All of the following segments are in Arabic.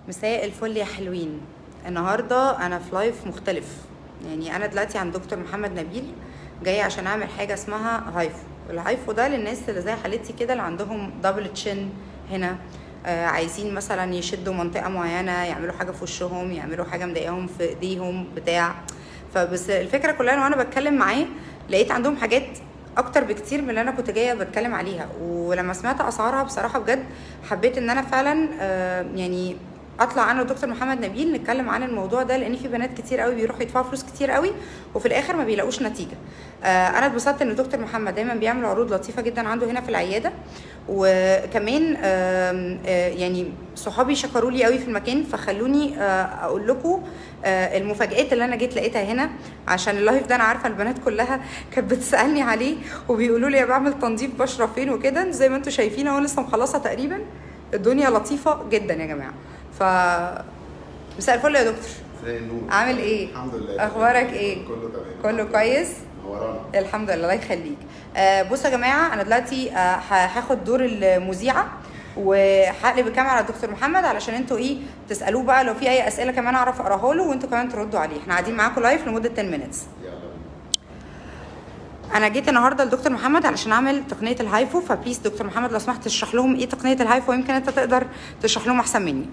مساء الفل يا حلوين. النهارده انا في لايف مختلف. يعني انا دلوقتي عند دكتور محمد نبيل، جايه عشان اعمل حاجه اسمها هايفو. الهايفو ده للناس اللي زي حالتي كده اللي عندهم دبل تشين هنا، عايزين مثلا يشدوا منطقه معينه، يعملوا حاجه في وشهم، يعملوا حاجه مضايقاهم في ايديهم بتاع. فبس الفكره كلها ان وانا بتكلم معاه لقيت عندهم حاجات اكتر بكتير من اللي انا كنت جايه بتكلم عليها. ولما سمعت اسعارها بصراحه بجد حبيت ان انا فعلا يعني اطلع انا ودكتور محمد نبيل نتكلم عن الموضوع ده، لان في بنات كتير قوي بيروحوا يدفعوا فلوس كتير قوي وفي الاخر ما بيلاقوش نتيجه. انا اتبسطت ان دكتور محمد دايما بيعمل عروض لطيفه جدا عنده هنا في العياده. وكمان يعني صحابي شكروا لي قوي في المكان، فخلوني اقول لكم المفاجآت اللي انا جيت لقيتها هنا. عشان اللايف ده انا عارفه البنات كلها كانت بتسالني عليه وبيقولوا لي يا بعمل تنظيف بشره فين وكده. زي ما انتم شايفين اهو لسه مخلصه تقريبا. الدنيا لطيفه جدا يا جماعه. ف مساء الفل يا دكتور. زي النور. عامل ايه؟ الحمد لله. اخبارك ايه؟ كله تمام. كله كويس؟ ورانا. الحمد لله، الله يخليك. بصوا يا جماعه، انا دلوقتي هاخد دور المذيعه وهقلب الكاميرا على الدكتور محمد علشان انتوا ايه تسالوه بقى لو في اي اسئله كمان اعرف اقراها له وانتوا كمان تردوا عليه. احنا قاعدين معاكم لايف لمده 10 minutes. يلا بينا. انا جيت النهارده لدكتور محمد علشان اعمل تقنيه الهايفو، فبليز دكتور محمد لو سمحت تشرح لهم ايه تقنيه الهايفو، يمكن انت تقدر تشرح لهم احسن مني.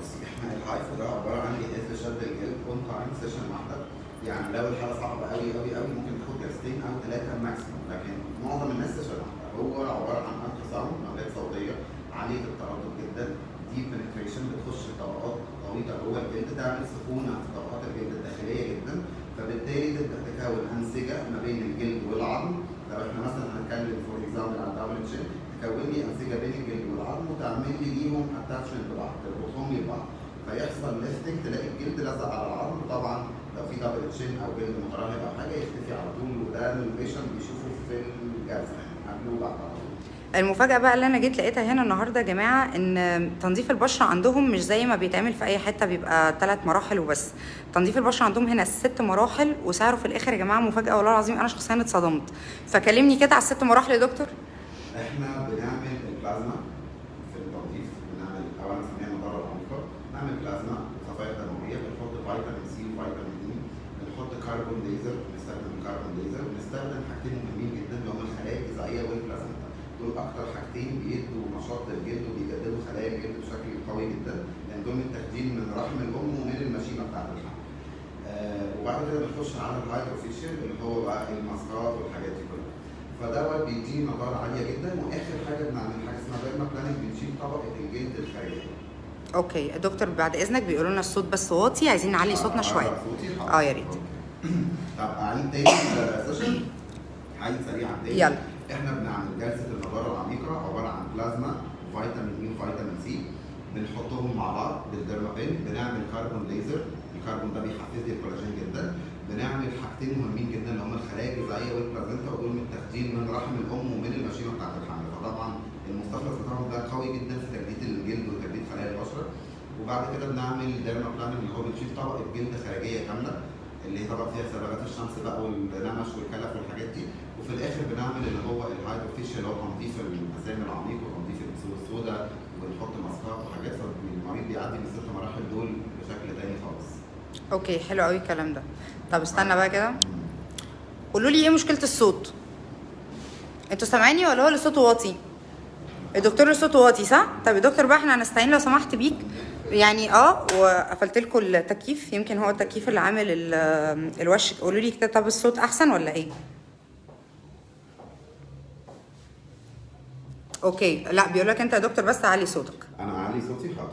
بصي، احنا الهايفو ده عباره عن جهاز لشد الجلد اون تايم سيشن واحده. يعني لو الحاله صعبه قوي قوي قوي ممكن تاخد جلستين او ثلاثه ماكسيموم، لكن معظم الناس سيشن واحده. هو عباره عن الترا ساوند، موجات صوتيه عاليه التردد جدا، ديب بنتريشن، بتخش طبقات غويطه جوه الجلد، تعمل سخونه في طبقات الجلد الداخليه جدا، فبالتالي تبدا تكون انسجه ما بين الجلد والعظم. لو احنا مثلا هنتكلم فور اكزامبل عن دبل تشين، تكون لي انسجه بين الجلد والعظم وتعمل لي ليهم اتاتشمنت ببعض، تربطهم لبعض، فيحصل ليفتنج، تلاقي الجلد لزق على العظم. طبعا لو في دبل تشين او جلد متراهب او حاجه يختفي على طول، وده البيشنت بيشوفه في الجلسه يعني قبل وبعد على طول. المفاجأة بقى اللي أنا جيت لقيتها هنا النهاردة يا جماعة إن تنظيف البشرة عندهم مش زي ما بيتعمل في أي حتة بيبقى 3 مراحل وبس. تنظيف البشرة عندهم هنا 6 مراحل، وسعره في الآخر يا جماعة مفاجأة والله العظيم أنا شخصيا اتصدمت. فكلمني كده على ال6 مراحل يا دكتور. احنا بنعمل البلازما في التنظيف، بنعمل اولا نسميها نضاره العميقه، نعمل بلازما صفائح دمويه، بنحط فيتامين سي وفيتامين دي، بنحط كربون ليزر، بنستخدم الكربون ليزر، بنستخدم حاجتين مهمين جدا اللي هم الخلايا الجذعيه والبلازما. دول اكتر حاجتين بيدوا نشاط للجلد وبيجددوا خلايا الجلد بشكل قوي جدا، لان دول متاخدين من رحم الام ومن المشيمه بتاعت الحمل. وبعد كده بنخش على الهايدروفيشل اللي هو بقى الماسكات والحاجات دي كلها. فدوت بيدينا نضاره عاليه جدا. واخر حاجه بنعمل حاجه اسمها ديرما بلاننج، بنشيل طبقه الجلد الخارجيه. اوكي دكتور، بعد اذنك بيقولوا لنا الصوت بس واطي، عايزين نعلي صوتنا شويه. يا ريت. طب اعيد تاني السيشن، هعيد سريعا تاني. يلا. احنا بنعمل جلسه النضاره العميقه عباره عن بلازما وفيتامين اي وفيتامين سي، بنحطهم مع بعض بالديرما بين، بنعمل كربون ليزر، الكربون ده بيحفز لي الكولاجين جدا، بنعمل حاجتين مهمين جدا اللي هم الخلايا الجذعيه والبلازنتا، ودول متاخدين من رحم الام ومن المشيمه بتاعت الحمل، فطبعا المستخلص بتاعهم ده قوي جدا في تجديد الجلد وتجديد خلايا البشره. وبعد كده بنعمل ديرما بلاننج اللي هو بنشيل طبقه جلد خارجيه كامله اللي هي طبقه فيها ثباتات الشمس بقى والنمش والكلف والحاجات دي. وفي الاخر بنعمل اللي هو الهايدروفيشل اللي هو تنظيف المسام العميق وتنظيف البذور السوداء، وبنحط ماسكات وحاجات، فالمريض بيعدي من ال6 مراحل دول بشكل تاني خالص. اوكي حلو قوي الكلام ده. طب استنى بقى كده، قولوا لي ايه مشكله الصوت؟ انتوا سامعيني ولا هو اللي صوته واطي؟ الدكتور اللي صوته واطي صح؟ طب يا دكتور بقى احنا هنستعين لو سمحت بيك يعني وقفلت لكم التكييف، يمكن هو التكييف اللي عامل الوش. قولوا لي كده طب الصوت احسن ولا ايه؟ اوكي لا بيقول لك انت يا دكتور بس علي صوتك. انا اعلي صوتي حاضر.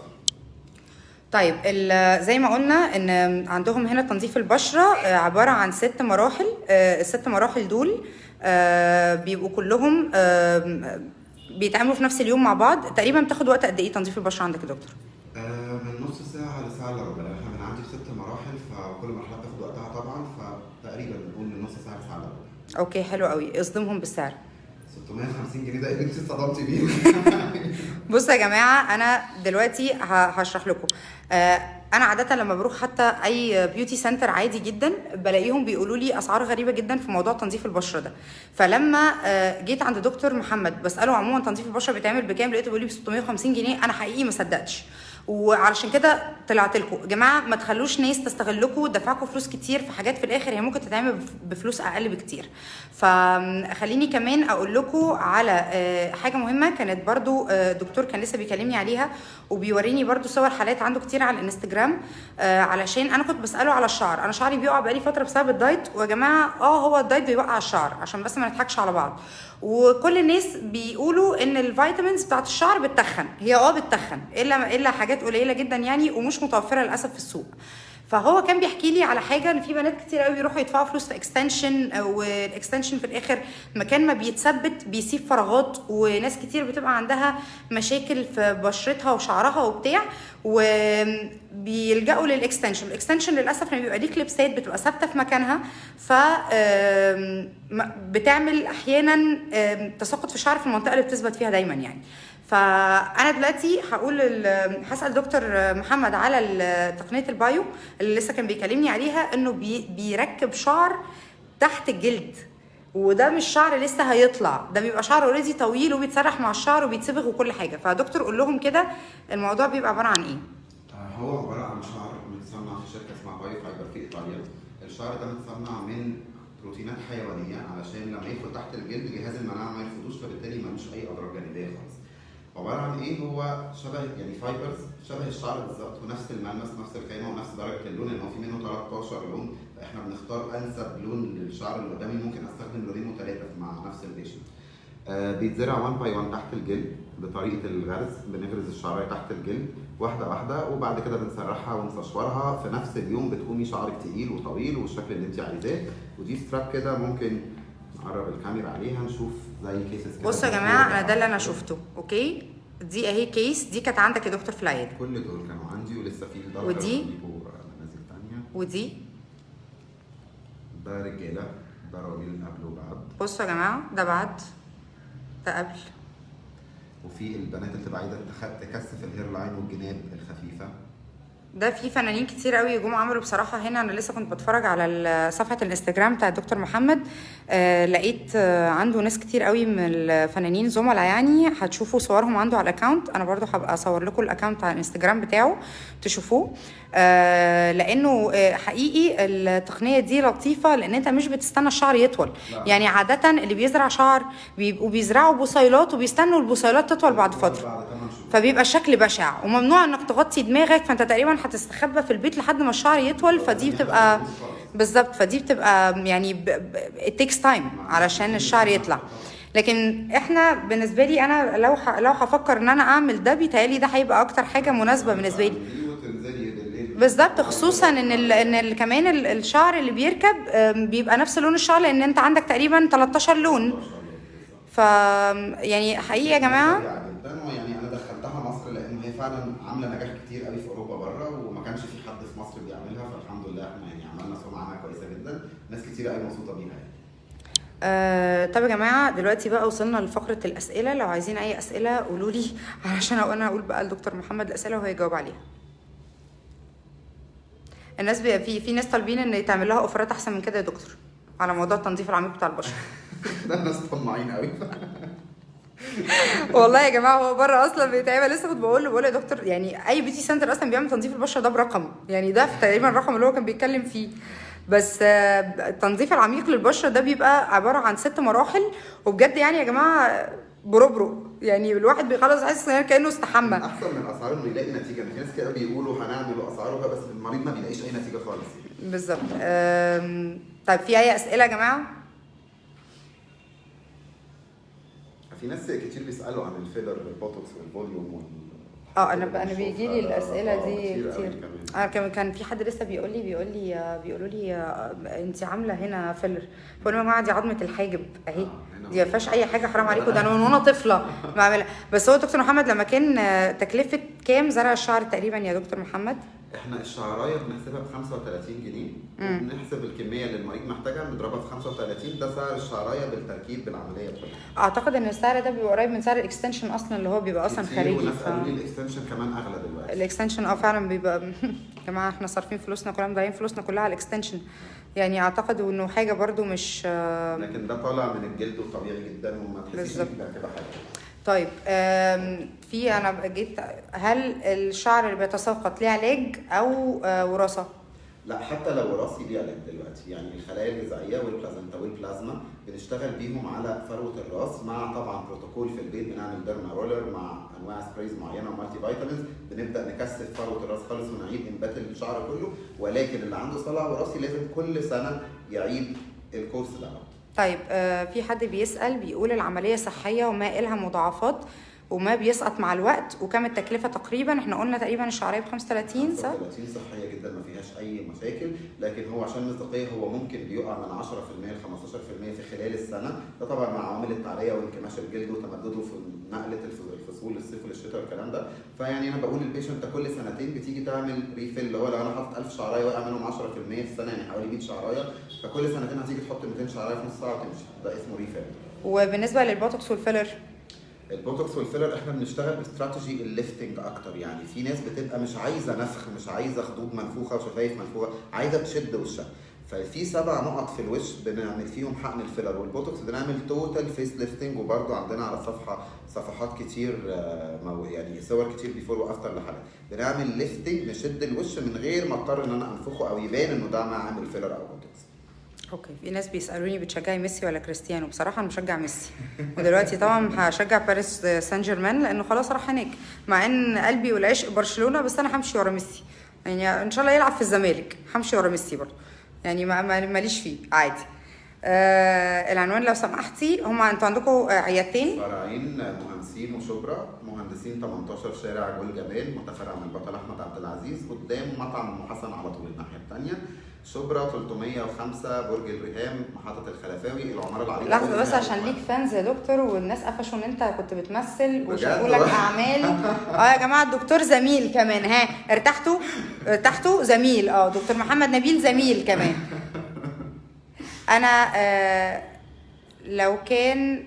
طيب زي ما قلنا ان عندهم هنا تنظيف البشره عباره عن 6 مراحل. ال6 مراحل دول بيبقوا كلهم بيتعاملوا في نفس اليوم مع بعض. تقريبا بتاخد وقت قد ايه تنظيف البشره عندك يا دكتور؟ من نص ساعه لساعه الا ربع. احنا بنعدي 6 مراحل، فكل مرحله بتاخد وقتها طبعا، فتقريبا بنقول من نص ساعه لساعه الا ربع. اوكي حلو قوي. اصدمهم بالسعر. 650 جنيه ده اللي انت اتصدمتي بيه. بصوا يا جماعه، انا دلوقتي هشرح لكم. انا عاده لما بروح حتى اي بيوتي سنتر عادي جدا بلاقيهم بيقولوا لي اسعار غريبه جدا في موضوع تنظيف البشره ده. فلما جيت عند دكتور محمد بساله عموما تنظيف البشره بيتعمل بكام، لقيته بيقول لي ب 650 جنيه. انا حقيقي ما صدقتش، وعلشان كده طلعت لكم يا جماعه، ما تخلوش ناس تستغلكم تدفعكم فلوس كتير في حاجات في الاخر هي ممكن تتعمل بفلوس اقل بكتير. فخليني كمان اقول لكم على حاجه مهمه كانت برضو دكتور كان لسه بيكلمني عليها وبيوريني برضو صور حالات عنده كتير على الانستجرام، علشان انا كنت بساله على الشعر. انا شعري بيقع بقالي فتره بسبب الدايت، ويا جماعه هو الدايت بيوقع الشعر عشان بس ما نضحكش على بعض. وكل الناس بيقولوا ان الفيتامينز بتاعت الشعر بتتخن، هي بتتخن الا حاجات قليله جدا يعني، ومش متوفره للاسف في السوق. فهو كان بيحكي لي على حاجه ان في بنات كتير قوي بيروحوا يدفعوا فلوس في اكستنشن، والاكستنشن في الاخر مكان ما بيتثبت بيسيب فراغات، وناس كتير بتبقى عندها مشاكل في بشرتها وشعرها وبتاع، وبيلجأوا للاكستنشن. الاكستنشن للاسف لما بيبقى ليه كليبسات بتبقى ثابته في مكانها، ف بتعمل احيانا تساقط في الشعر في المنطقه اللي بتثبت فيها دايما يعني. فانا دلوقتي هسال دكتور محمد على تقنيه البايو اللي لسه كان بيكلمني عليها، انه بيركب شعر تحت الجلد، وده مش شعر لسه هيطلع، ده بيبقى شعر اوريدي طويل وبيتسرح مع الشعر وبيتصبغ وكل حاجه. فدكتور قول لهم كده الموضوع بيبقى عباره عن ايه؟ هو عباره عن شعر متصنع في شركه اسمها بايو فايبر في ايطاليا. الشعر ده متصنع من بروتينات حيوانيه علشان لما يدخل تحت الجلد جهاز المناعه ما يرفضوش، فبالتالي ملوش اي اضرار جانبيه خالص. عباره عن ايه؟ هو شبه يعني فايبرز شبه الشعر بالظبط، ونفس الملمس نفس الخامه ونفس درجه اللون، لان هو في منه 13 لون، فاحنا بنختار انسب لون للشعر اللي قدامي. ممكن استخدم لونين وثلاثه مع نفس البيشنت. بيتزرع 1 باي 1 تحت الجلد بطريقه الغرز، بنغرز الشعرايه تحت الجلد واحده واحده، وبعد كده بنسرحها ونستشورها في نفس اليوم، بتقومي شعرك تقيل وطويل والشكل اللي انت عايزاه. ودي ستراب كده ممكن نقرب الكاميرا عليها نشوف زي كيسز كده. بصوا يا جماعه انا ده اللي انا شفته، اوكي؟ دي اهي كيس، دي كانت عندك يا دكتور في العياده. كل دول كانوا عندي ولسه في درجه ودي منازل ثانيه. ودي ده رجاله، ده راجل قبل وبعد. بصوا يا جماعه ده بعد، ده قبل. وفي البنات اللي تبقى عايزه تكثف الهير لاين والجناب الخفيفه. ده في فنانين كتير قوي جم عملوا بصراحه هنا. انا لسه كنت بتفرج على صفحه الانستجرام بتاع الدكتور محمد، لقيت عنده ناس كتير قوي من الفنانين زملاء يعني، هتشوفوا صورهم عنده على الاكونت. انا برضو هبقى اصور لكم الاكونت على الانستجرام بتاعه تشوفوه، لانه حقيقي التقنيه دي لطيفه، لان انت مش بتستنى الشعر يطول. لا. يعني عاده اللي بيزرع شعر بيبقوا بيزرعوا بصيلات وبيستنوا البصيلات تطول بعد فتره، فبيبقى الشكل بشع، وممنوع انك تغطي دماغك، فانت تقريبا هتستخبى في البيت لحد ما الشعر يطول. فدي بتبقى بالظبط، فدي بتبقى يعني it takes time علشان الشعر يطلع. لكن احنا بالنسبه لي انا لو هفكر ان انا اعمل ده، بيتهيألي ده هيبقى اكتر حاجه مناسبه بالنسبه لي بالظبط، خصوصا ان كمان الشعر اللي بيركب بيبقى نفس لون الشعر، لان انت عندك تقريبا 13 لون. ف يعني حقيقي يا جماعه يعني انا دخلتها مصر لان هي فعلا عامله نجاح كتير قوي في اوروبا بره، وما كانش في حد في مصر بيعملها، فالحمد لله احنا يعني عملنا سمعه عنها كويسه جدا، ناس كتير قوي مبسوطه بيها يعني. طب يا جماعه دلوقتي بقى وصلنا لفقره الاسئله. لو عايزين اي اسئله قولوا لي علشان انا اقول بقى لدكتور محمد الاسئله وهو يجاوب عليها. الناس في ناس طالبين ان يتعمل لها اوفرات احسن من كده يا دكتور على موضوع التنظيف العميق بتاع البشره. ده الناس طماعين قوي. والله يا جماعه هو بره اصلا بيتعمل. لسه كنت بقول يا دكتور يعني اي بيوتي سنتر اصلا بيعمل تنظيف البشره ده برقم، يعني ده تقريبا الرقم اللي هو كان بيتكلم فيه. بس التنظيف العميق للبشره ده بيبقى عباره عن 6 مراحل، وبجد يعني يا جماعه بربرو، يعني الواحد بيخلص يحس كانه استحمى. احسن من الاسعار انه يلاقي نتيجه. في ناس كده بيقولوا هنعمل اسعارها بس المريض ما بيلاقيش اي نتيجه خالص. بالظبط. طيب في اي اسئله يا جماعه؟ في ناس كتير بيسالوا عن الفيلر والبوتوكس والفوليوم انا بيجي لي الاسئله دي كتير. كان في حد لسه بيقولوا لي انت عامله هنا فيلر، بقول لهم يا جماعه دي عظمه الحاجب اهي، دي ما فيهاش اي حاجه، حرام عليكم، ده انا من وانا طفله بعملها. بس هو دكتور محمد لما كان تكلفه كام زرع الشعر تقريبا يا دكتور محمد؟ احنا الشعرايه بنحسبها ب 35 جنيه، وبنحسب الكميه اللي المريض محتاجها بنضربها في 35، ده سعر الشعرايه بالتركيب بالعمليه كلها. اعتقد ان السعر ده بيبقى قريب من سعر الاكستنشن اصلا اللي هو بيبقى اصلا خارجي. وناس قالوا لي الاكستنشن كمان اغلى دلوقتي. الاكستنشن فعلا بيبقى يا جماعه احنا صارفين فلوسنا كلها، مضيعين فلوسنا كلها على الاكستنشن، يعني اعتقد انه حاجه برده مش لكن ده طالع من الجلد وطبيعي جدا وما تحسيش انك هتبقى حاجه. طيب في انا جيت، هل الشعر اللي بيتساقط ليه علاج او وراثه؟ لا، حتى لو وراثي ليه علاج دلوقتي. يعني الخلايا الغذائيه والبلازنتا والبلازما بنشتغل بيهم على فروه الراس، مع طبعا بروتوكول في البيت، بنعمل ديرما رولر مع انواع سبرايز معينه ومالتي فيتامينز، بنبدا نكثف فروه الراس خالص ونعيد انبات الشعر كله. ولكن اللي عنده صلع وراثي لازم كل سنه يعيد الكورس ده. طيب في حد بيسال بيقول العمليه صحيه وما إلها مضاعفات وما بيسقط مع الوقت، وكم التكلفه تقريبا؟ احنا قلنا تقريبا الشعريه ب 35 صح؟ 35 صحيه جدا ما فيهاش اي مشاكل، لكن هو عشان المصداقيه هو ممكن بيقع من 10% ل 15% في خلال السنه. ده طبعا مع عوامل التعريه وانكماش الجلد وتمدده في نقله الفصول للصيف وللشتاء والكلام ده. فيعني انا بقول للبيشنت كل سنتين بتيجي تعمل ريفيل، اللي هو لو انا حاطط 1000 شعرايه واقع منهم 10% في السنه يعني حوالي 100 شعرايه، فكل سنتين هتيجي تحط 200 شعرايه في نص ساعه وتمشي. ده اسمه ريفيل. وبالنسبه للبوتوكس والفيلر؟ البوتوكس والفيلر احنا بنشتغل باستراتيجي الليفتنج اكتر. يعني في ناس بتبقى مش عايزه نفخ، مش عايزه خدود منفوخه وشفايف منفوخه، عايزه تشد وشها. ففي 7 نقط في الوش بنعمل فيهم حقن الفيلر والبوتوكس، بنعمل توتال فيس ليفتنج. وبرده عندنا على الصفحه صفحات كتير يعني صور كتير بيفور وافتر لحالات. بنعمل ليفتنج نشد الوش من غير ما اضطر ان انا انفخه او يبان انه ده عامل فيلر او بوتوكس. اوكي. في ناس بيسالوني بتشجعي ميسي ولا كريستيانو؟ بصراحه انا بشجع ميسي، ودلوقتي طبعا هشجع باريس سان جيرمان لانه خلاص راح هناك، مع ان قلبي والعشق برشلونه، بس انا همشي ورا ميسي. يعني ان شاء الله يلعب في الزمالك همشي ورا ميسي برضه، يعني ماليش فيه عادي. العنوان لو سمحتي، انتوا عندكم عيادتين؟ فرعين، مهندسين وشبرا. مهندسين 18 شارع جول جبال، متفرع من البطل احمد عبد العزيز، قدام مطعم ام حسن على طول الناحيه الثانيه. شبرا 305 برج الرهام، محطه الخلفاوي، العماره العريضه. لحظه بس، عشان ليك فانز يا دكتور، والناس قفشوا ان انت كنت بتمثل وشافوا لك اعمال. يا جماعه الدكتور زميل كمان، ها ارتحتوا زميل. دكتور محمد نبيل زميل كمان. انا لو كان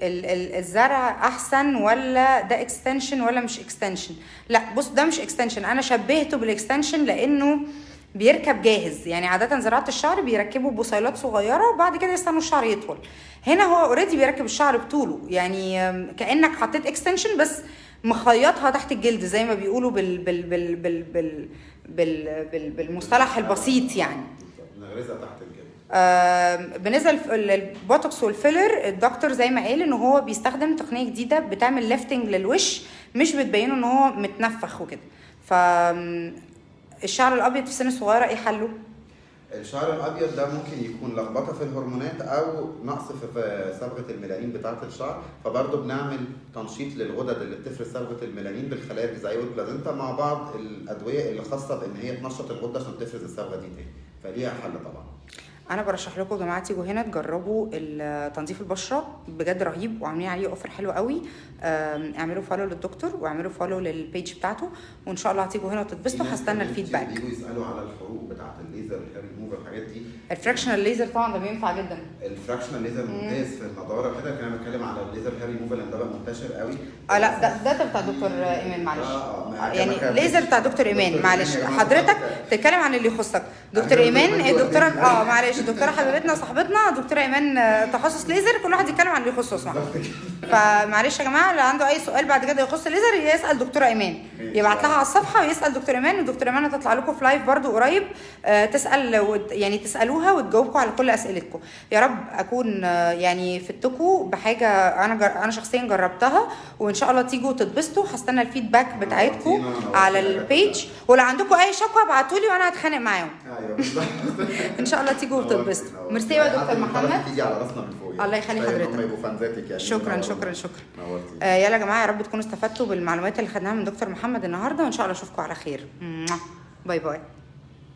الزرع احسن ولا ده اكستنشن ولا مش اكستنشن؟ لا بص، ده مش اكستنشن، انا شبهته بالاكستنشن لانه بيركب جاهز. يعني عاده زراعه الشعر بيركبوا بصيلات صغيره وبعد كده يستنوا الشعر يطول. هنا هو اوريدي بيركب الشعر بطوله، يعني كانك حطيت اكستنشن بس مخيطها تحت الجلد زي ما بيقولوا بالمصطلح البسيط يعني. نغرزها تحت الجلد. بالنسبه للبوتوكس والفيلر، الدكتور زي ما قال ان هو بيستخدم تقنيه جديده بتعمل ليفتنج للوش، مش بتبينه ان هو متنفخ وكده. الشعر الابيض في السن الصغيره ايه حله؟ الشعر الابيض ده ممكن يكون لخبطه في الهرمونات او نقص في صبغه الميلانين بتاعه الشعر، فبرضه بنعمل تنشيط للغدد اللي بتفرز صبغه الميلانين بالخلايا الغذائيه والبلازنتا مع بعض الادويه اللي خاصه بان هي تنشط الغده عشان تفرز الصبغه دي تاني، فليها حل طبعا. انا برشح لكم يا جماعه تيجوا هنا تجربوا تنظيف البشره، بجد رهيب وعاملين عليه اوفر حلو قوي. اعملوا فولو للدكتور واعملوا فولو للبيج بتاعته، وان شاء الله هتيجوا هنا وتتبسطوا. هستنى الفيدباك. بييجوا يسالوا على الحروق بتاعه الليزر والهير ريموفر والحاجات دي. الفراكشنال ليزر طبعا ده بينفع جدا. الفراكشنال ليزر ممتاز في النضاره كده. كنا بنتكلم على الليزر هير ريموفر لان ده بقى منتشر قوي. لا ده بتاع دكتور ايمان، معلش. يعني ليزر بتاع دكتور ايمان، معلش حضرتك تتكلم عن اللي يخصك. دكتور ايمان الدكتوره معلش الدكتوره حبيبتنا صاحبتنا دكتوره ايمان تخصص ليزر، كل واحد يتكلم عن اللي يخصه. اسمع، فمعلش يا جماعه اللي عنده اي سؤال بعد كده يخص الليزر يسال دكتوره ايمان، يبعت لها على الصفحه ويسال دكتور ايمان، ودكتور ايمان هتطلع لكم في لايف برده قريب تسال يعني تسالوها وتجاوبكم على كل اسئلتكم. يا رب اكون يعني فدتكم بحاجه انا شخصيا جربتها، وان شاء الله تيجوا تتبسطوا. هستنى الفيدباك بتاعتكم على البيج، ولو عندكم اي شكوى ابعتوا لي وانا هتخانق معاهم. ايوه بالظبط. ان شاء الله تيجوا وتتبسطوا. ميرسي يا دكتور محمد. تيجي على راسنا من فوق. الله يخلي حضرتك. هم يبقوا فانزاتك يعني. شكرا. يلا يا جماعه، يا رب تكونوا استفدتوا بالمعلومات اللي خدناها من دكتور محمد النهارده، وان شاء الله اشوفكم على خير. باي باي.